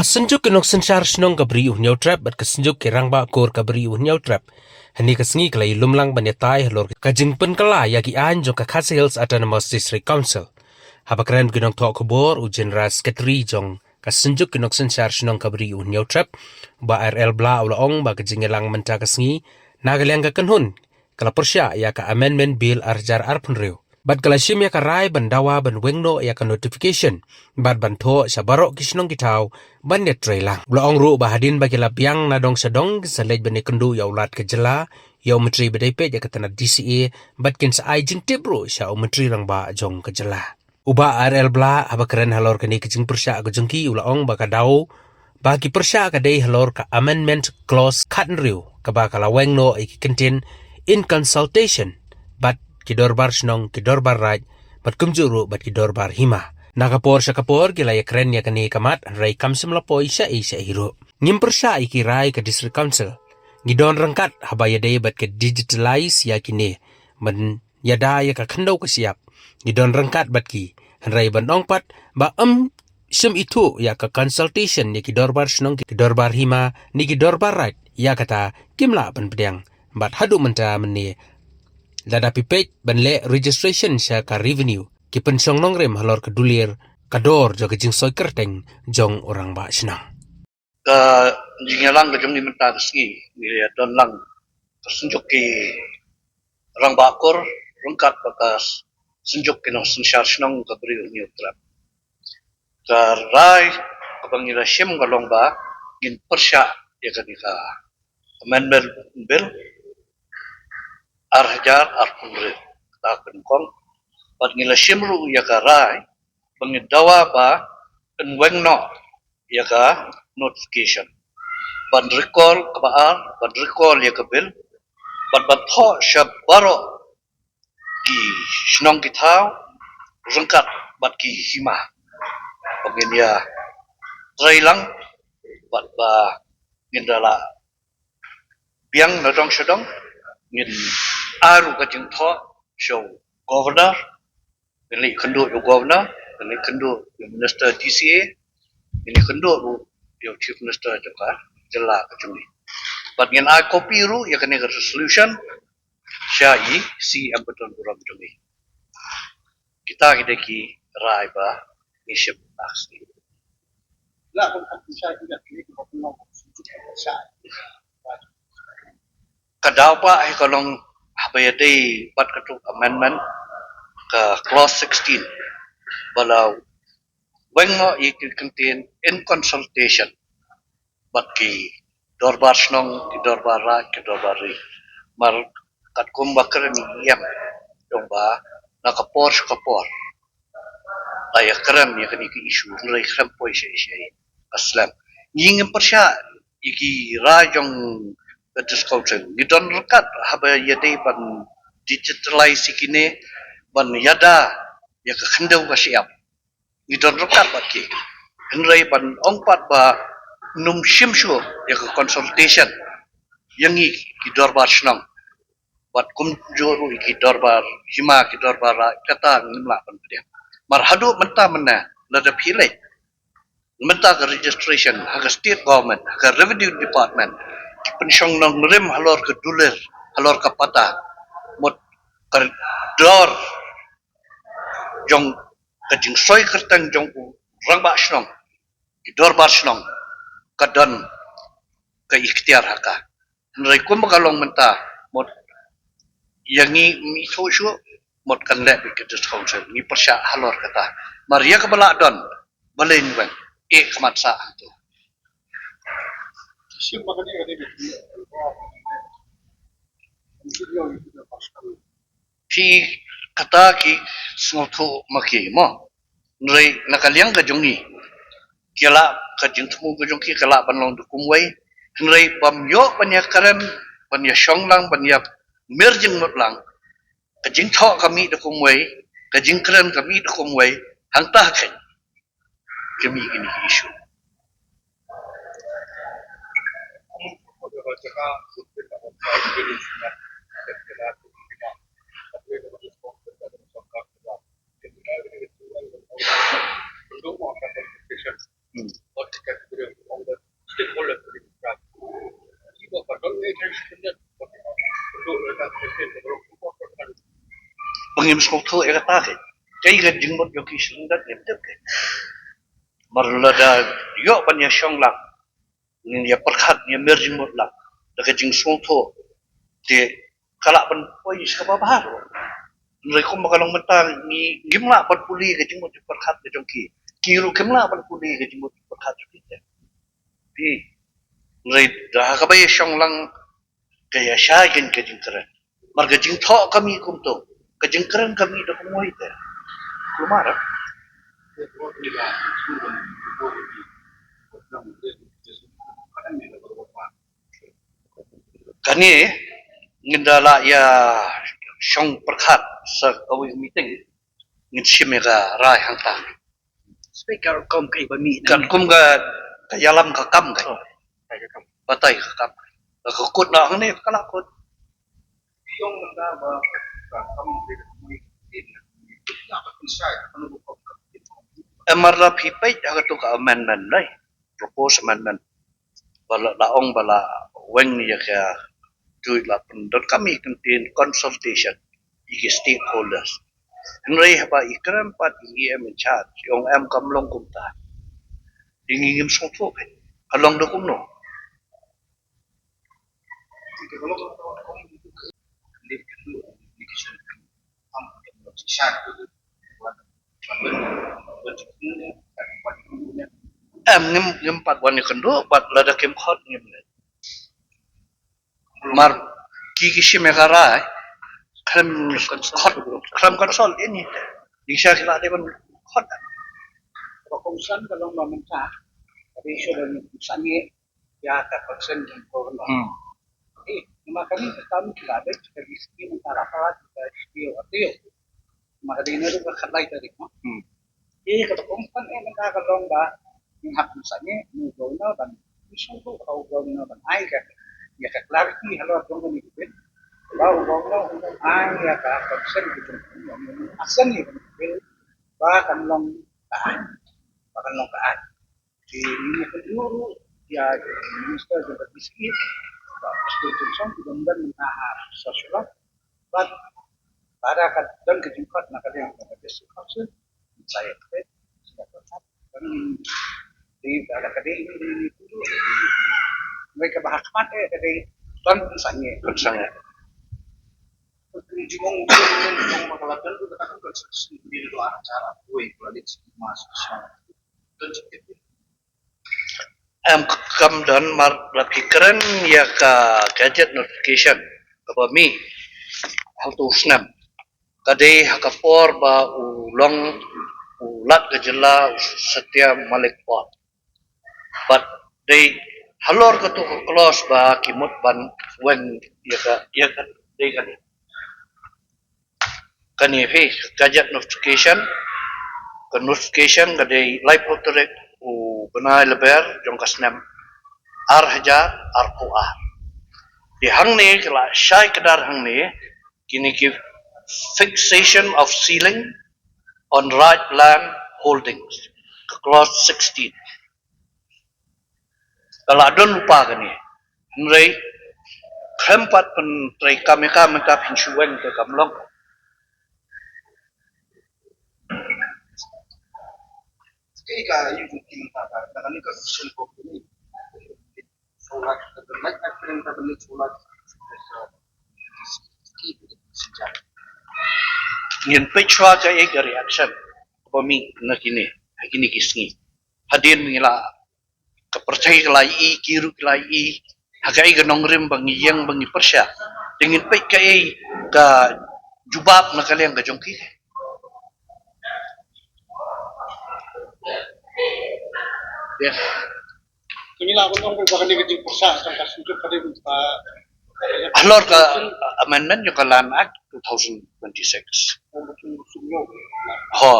Senjuk kenok sensar snong kabri nyau trap bat kesenjuk kerang ba kor kabri nyau trap. Hani kesengi kelai lumlang banyatai halor kajing pen kala yagi anjong ka Khasi Hills Autonomous District Council. Habakran ginong tok kubor ujen ras ketri jong kasenjuk kenok sensar snong kabri nyau trap ba RL bla ulaong ba kajing elang menta kesengi nagalyang ka kenhun kala persya ya ka amendment bill arjar arpunreu. Bat kalashim ya karai bandawa ban wengno ya ka notification bat banto sabarok kisnong kitau ban net trailang bloong ru bahadin bagi lapiang nadong sedong salej bani kendu ya ulat kejela ya menteri bdp ya katana DCA bat kin sa ai jing tibro sya menteri lang ba jong kejela uba RL bla abakren halor kini kejing persya gejengki ulaong baka dau bagi persya ka dei halor ka amendment clause katnriu ka ba kala wengno iki kentin in consultation bat kidorbar snong kidorbar raj bat kumjuru bat kidorbar hima nakapor sa kapor gila ya keren ya kani kamat rai kamsim lapoi sa hiro ngimpur sa iki rai ke district council ngidon rangkat habaya day bat ke digitalize ya kini ban yada ya ka khandau ka siap ngidon rangkat bat ki rai ban ongpat ba sim itu ya ka consultation ya kidorbar snong kidorbar hima ni kidorbar raj ya kata kimla ban pedang bat hadu menta meni lada pipej banle registration siya ka revenue ki pensong nongrem halor kedulir kador jo kejing soy kerteng jong orang ba senang ka jingalang ka jong nimenta ski ni don lang sunjuk ki rang bakor rungkat bakas sunjuk ki no sunshar snong ka bri ni utrap ka rai ka bangila shim ka longba gin persya ya ka amendment bill arhajar arpunre ta kong pat ngila shimru ya ka rai bangidawa ba penwengno ya ka notification ban recall kabaar ban recall ya ka bill ban tho shabaro ki shnong ki thao rungkat bat ki hima bangin ya trailang bat ba ngindala biang nadong shadong ngin aru ka jing tho show governor ini kendu yo governor ini kendu yo minister DCA ini kendu yo chief minister joka jela ka jumi but ngin I copy ru ya kene resolution syai si ambeton buram jumi kita hideki rai ba ngiship aksi la kon kapisa tidak kini ko no kadau pa ay kolong habayade pat katuk amendment ka clause 16 balau wengo ikintin in consultation bat ki dorbar snong ki dorbar ra ki dorbar ri mar kat kumbakar ni yam dongba nakapor kapor ay kram ya kani ki issue rai kram poi she aslam nging persya iki rajong the discussion gidon rekat haba yade ban digitalize kini ban yada ya ka khandau ka siap gidon rekat baki henrai ban ongpat ba num shimshu ya ka consultation yangi ki dorbar snang bat kum joru ki dorbar hima ki dorbar kata ngimla ban dia marhadu menta mena lada phile menta ka registration ha state government ha revenue department pensyong nang rim halor ke dulir halor ke patah mot dor jong kajing soy kertang jong rang ba snong dor bar snong kadan ke ikhtiar haka nrai kum kalong menta mot yangi mi sosyo mot kan le ke council ni persya halor kata maria ke bala don balen bang kamat sa tu ki kata ki sngotho maki mo nrei nakaliang ka jongi kila ka jingtmu ka jongi kala banlong dukumwai nrei bamyo panyakaran panya shonglang panya merjing motlang ka jingtho kami dukumwai ka jingkran kami dukumwai hangtah kan kami ini isu bangim skotho ekata ke kai ga jingmot yoki shundat neptep ke marlada yo banya shonglang ni ya perkhat ni merjingmot lang daga jing skotho te kala ban poi skaba bahar nrai ko makalong mentang ni gimla pat puli ga jingmot perkhat ke jongki kiru gimla pat puli ga jingmot perkhat ke pi nrai da ka bai shonglang kaya syagin ka jingkran marga jing tho kami kumto ka jingkran kami da kumoi te kumara kani ngindala ya shong perkhat sa kawi meeting ngin shimega rai hangta speaker kom kai ba mi kan kum ga kayalam ka kam ga patay ka kam ka kut na ngani kala kut yung manda ba ka kam de ni din na ka inside ano ko emarra phipai ha to ka amendment lai propose amendment bala laong bala weng ya ka tu la pendot kami contain consultation iki stakeholders henry haba ikram pat em in charge yung em kamlong kumta ingingim songtho pe kalong do kumno ke kalau kom live to application am to share to what em ngim pat wan kendo pat lada kem khot ngim le mar ki shime gara kram khot kram konsol ini disha kila de ban khot ko kung san kalau mamenta tapi sudah misalnya ya ka persen ko makanya kami kilala dari segi antara apa dari segi artiyo maka din ito kakalay tadi mo kalau kung nagkakalong ba yung hapon sa niya yung gawin na ban isang ko gawin na ban ay ka ya ka clarity halo at yung ganito bawo gawin na ay ya ka persen gitu asan ni ba kanlang kaan di ini kedua ya minister juga biskit Constitution kemudian menahar sosial, but pada kadang kejengkot nak ada yang berada di saya sudah tetap dan di ada kadang ini dulu mereka bahas mati kadang dan misalnya jumong jumong makalatan itu kita kan di luar acara gue balik masuk dan kam dan mar pikiran ya ka gadget notification kaba mi how to snap kade hakapor ba ulong ulat gejala setia malik pot but they halor ka to close ba kimut ban when ya ka they kan ye gadget notification kade live portrait benai lebar jong kasnem ar kuar di hang ni kala syai kedar hang ni kini ki fixation of ceiling on right land holdings clause 16 kala don lupa kani nrei krempat pen trai kameka menta pinsueng ke kamlong ketika yung kita kadang itu selfo ini solat terbaik akhirnya kita beli solat ngin pechwa ka ek reaction pami na kini kisni hadin ngila ka percaya kelai kiru kelai hagai ga nongrim bangi yang bangi persya dingin pe ka jubab na kalian ga jongki ya inilah aku nunggu bahkan di kecil persa sampai sudah pada alor ka amendment yung kalan act 2026 ha